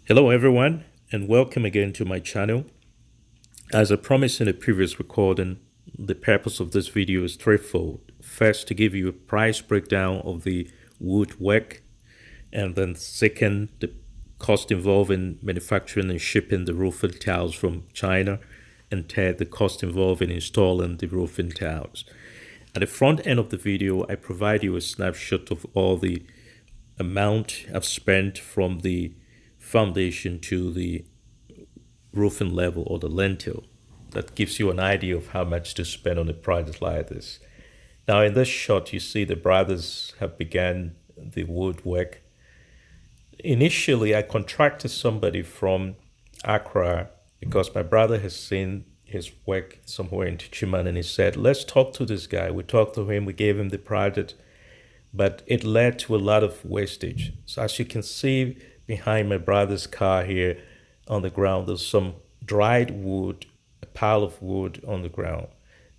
Hello everyone and welcome again to my channel. As I promised in a previous recording, the purpose of this video is threefold. First, to give you a price breakdown of the woodwork, and then second, the cost involved in manufacturing and shipping the roofing tiles from China, and third, the cost involved in installing the roofing tiles. At the front end of the video, I provide you a snapshot of all the amount I've spent from the foundation to the roofing level or the lintel. That gives you an idea of how much to spend on a project like this. Now in this shot, you see the brothers have begun the woodwork. Initially, I contracted somebody from Accra because my brother has seen his work somewhere in Techiman, and he said, let's talk to this guy. We talked to him, we gave him the project, but it led to a lot of wastage. So as you can see behind my brother's car here on the ground, there's some dried wood, a pile of wood on the ground.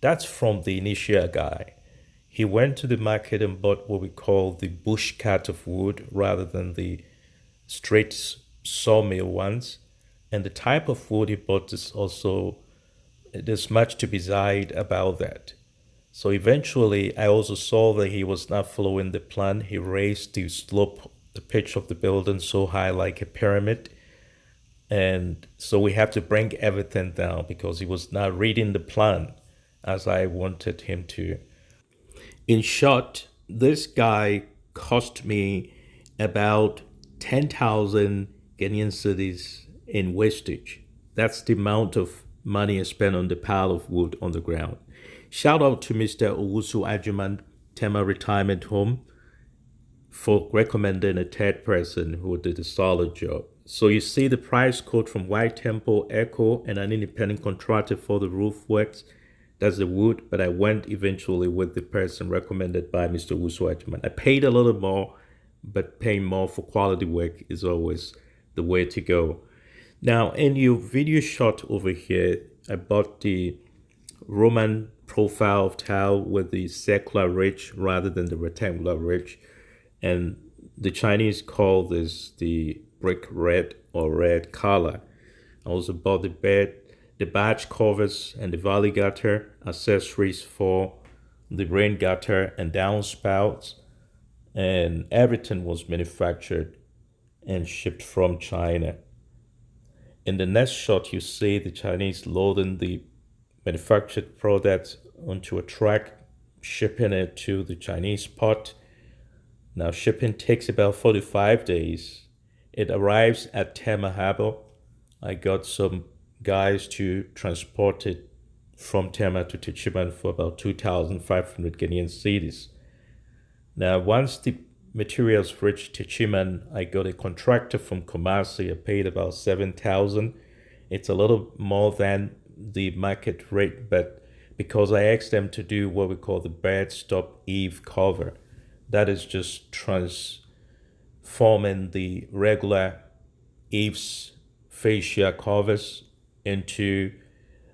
That's from the initial guy. He went to the market and bought what we call the bush cut of wood rather than the straight sawmill ones. And the type of wood he bought is also, there's much to be desired about that. So eventually, I also saw that he was not following the plan. He raised the slope, the pitch of the building so high like a pyramid. And so we have to bring everything down because he was not reading the plan as I wanted him to. In short, this guy cost me about 10,000 Ghanaian cedis in wastage. That's the amount of money I spent on the pile of wood on the ground. Shout out to Mr. Owusu Ajuman Tema Retirement Home for recommending a third person who did a solid job. So you see the price code from White Temple, Echo, and an independent contractor for the roof works. That's the wood, but I went eventually with the person recommended by Mr. Owusu Ajuman. I paid a little more, but paying more for quality work is always the way to go. Now, in your video shot over here, I bought the Roman profile of tile with the circular ridge rather than the rectangular ridge. And the Chinese call this the brick red or red color. I also bought the bed, the batch covers, and the valley gutter accessories for the rain gutter and downspouts. And everything was manufactured and shipped from China. In the next shot, you see the Chinese loading the manufactured product onto a truck, shipping it to the Chinese port. Now, shipping takes about 45 days. It arrives at Tema Harbor. I got some guys to transport it from Tema to Techiman for about 2,500 Ghanaian cedis. Now, once the materials reached Techiman, I got a contractor from Kumasi. I paid about 7,000. It's a little more than the market rate, but because I asked them to do what we call the bed stop eave cover, that is just transforming the regular eaves fascia covers into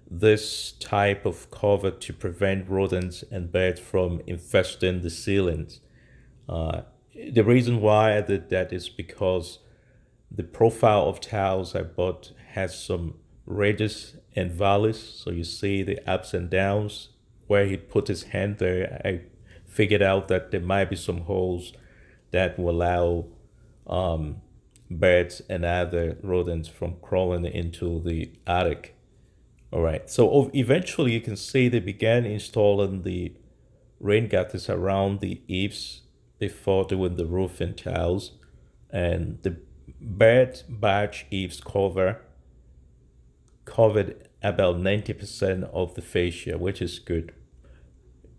this type of cover to prevent rodents and birds from infesting the ceilings. The reason why I did that is because the profile of tiles I bought has some ridges and valleys. So you see the ups and downs. Where he put his hand there, I figured out that there might be some holes that will allow birds and other rodents from crawling into the attic. All right, so eventually you can see they began installing the rain gutters around the eaves before doing the roofing tiles, and the bird batch eaves covered about 90% of the fascia, which is good,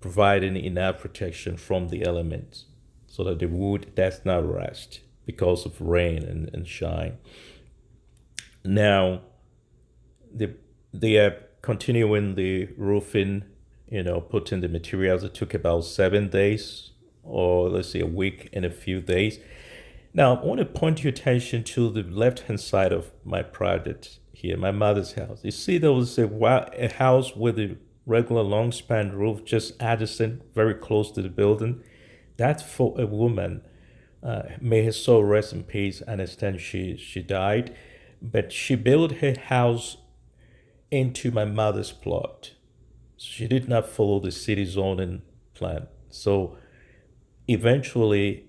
providing enough protection from the elements so that the wood does not rust because of rain and shine. Now, they are continuing the roofing, putting the materials. It took about 7 days, or let's say a week and a few days. Now, I want to point your attention to the left-hand side of my project here, my mother's house. You see there was a house with a regular long span roof just adjacent, very close to the building. That's for a woman May her soul rest in peace. I understand she died, but she built her house into my mother's plot. She did not follow the city zoning plan. So eventually,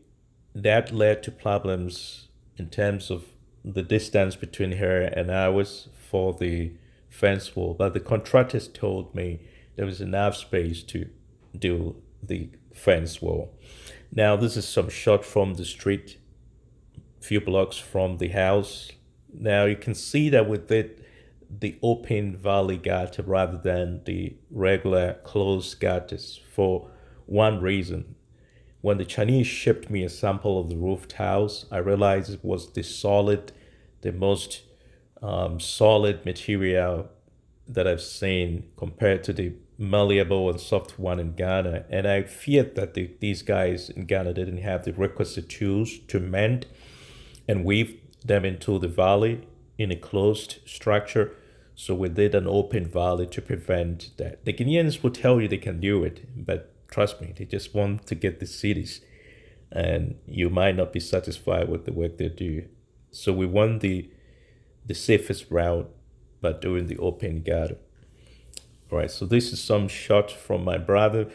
that led to problems in terms of the distance between her and ours for the fence wall. But the contractors told me there was enough space to do the fence wall. Now, this is some shot from the street, few blocks from the house. Now, you can see that we did the open valley gutter rather than the regular closed gutters for one reason. When the Chinese shipped me a sample of the roof tiles, I realized it was the most solid material that I've seen compared to the malleable and soft one in Ghana. And I feared that these guys in Ghana didn't have the requisite tools to mend and weave them into the valley in a closed structure. So we did an open valley to prevent that. The Guineans will tell you they can do it, but trust me, they just want to get the cities, and you might not be satisfied with the work they do. So we want the safest route by doing the open gutter. All right, so this is some shot from my brother.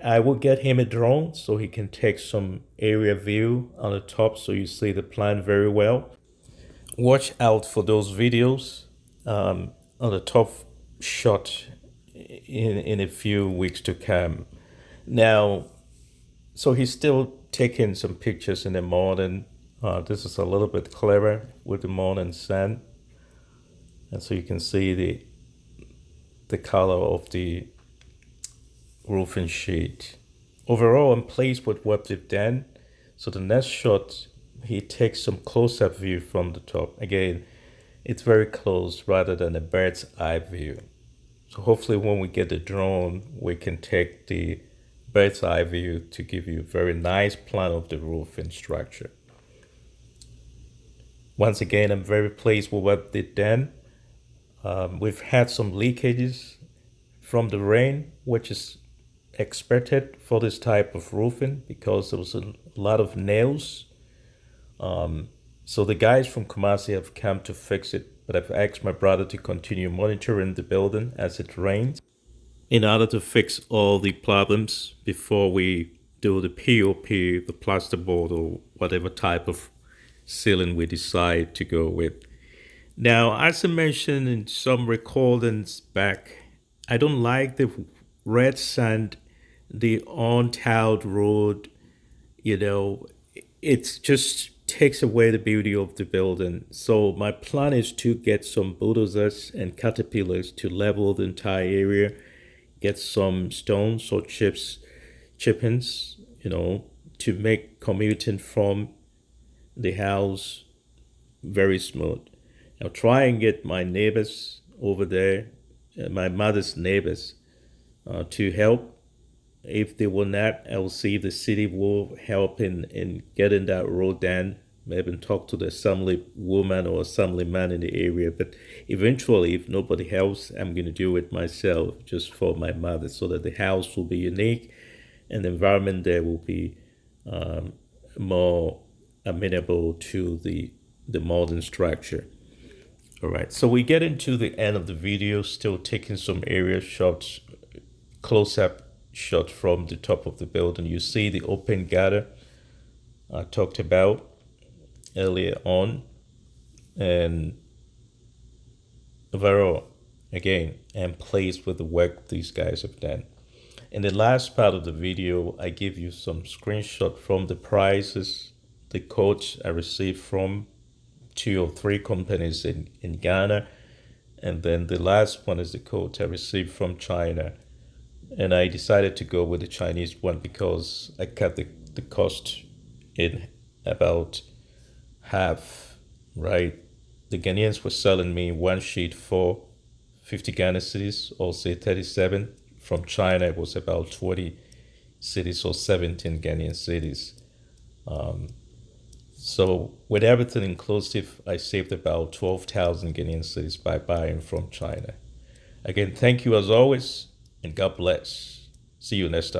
I will get him a drone so he can take some area view on the top so you see the plan very well. Watch out for those videos on the top shot in a few weeks to come. Now, so he's still taking some pictures in the morning. This is a little bit clearer with the morning sun. And so you can see the color of the roofing sheet. Overall, I'm pleased with what they've done. So the next shot, he takes some close-up view from the top. Again, it's very close rather than a bird's eye view. So hopefully when we get the drone, we can take the bird's eye view to give you a very nice plan of the roofing structure. Once again, I'm very pleased with what they've done. We've had some leakages from the rain, which is expected for this type of roofing because there was a lot of nails. So the guys from Kumasi have come to fix it, but I've asked my brother to continue monitoring the building as it rains in order to fix all the problems before we do the POP, the plasterboard, or whatever type of ceiling we decide to go with. Now, as I mentioned in some recordings back, I don't like the red sand, the untiled road, it just takes away the beauty of the building. So my plan is to get some bulldozers and caterpillars to level the entire area, get some stones or chippings, to make commuting from the house very smooth. I'll try and get my neighbors over there, my mother's neighbors, to help. If they will not, I will see if the city will help in getting that road done. Maybe talk to the assembly woman or assembly man in the area. But eventually, if nobody helps, I'm going to do it myself just for my mother so that the house will be unique and the environment there will be more amenable to the modern structure. All right, so we get into the end of the video, still taking some area shots, close-up shot from the top of the building. You see the open gutter I talked about earlier on, and overall, again, I'm pleased with the work these guys have done. In the last part of the video, I give you some screenshot from the prices, the quotes I received from 2 or 3 companies in Ghana, and then the last one is the quote I received from China. And I decided to go with the Chinese one because I cut the cost in about half, right? The Ghanaians were selling me one sheet for 50 Ghana cedis, or say 37. From China, it was about 20 cedis or 17 Ghanaian cedis. So with everything inclusive, I saved about 12,000 Ghanaian cedis by buying from China. Again, thank you as always, and God bless. See you next time.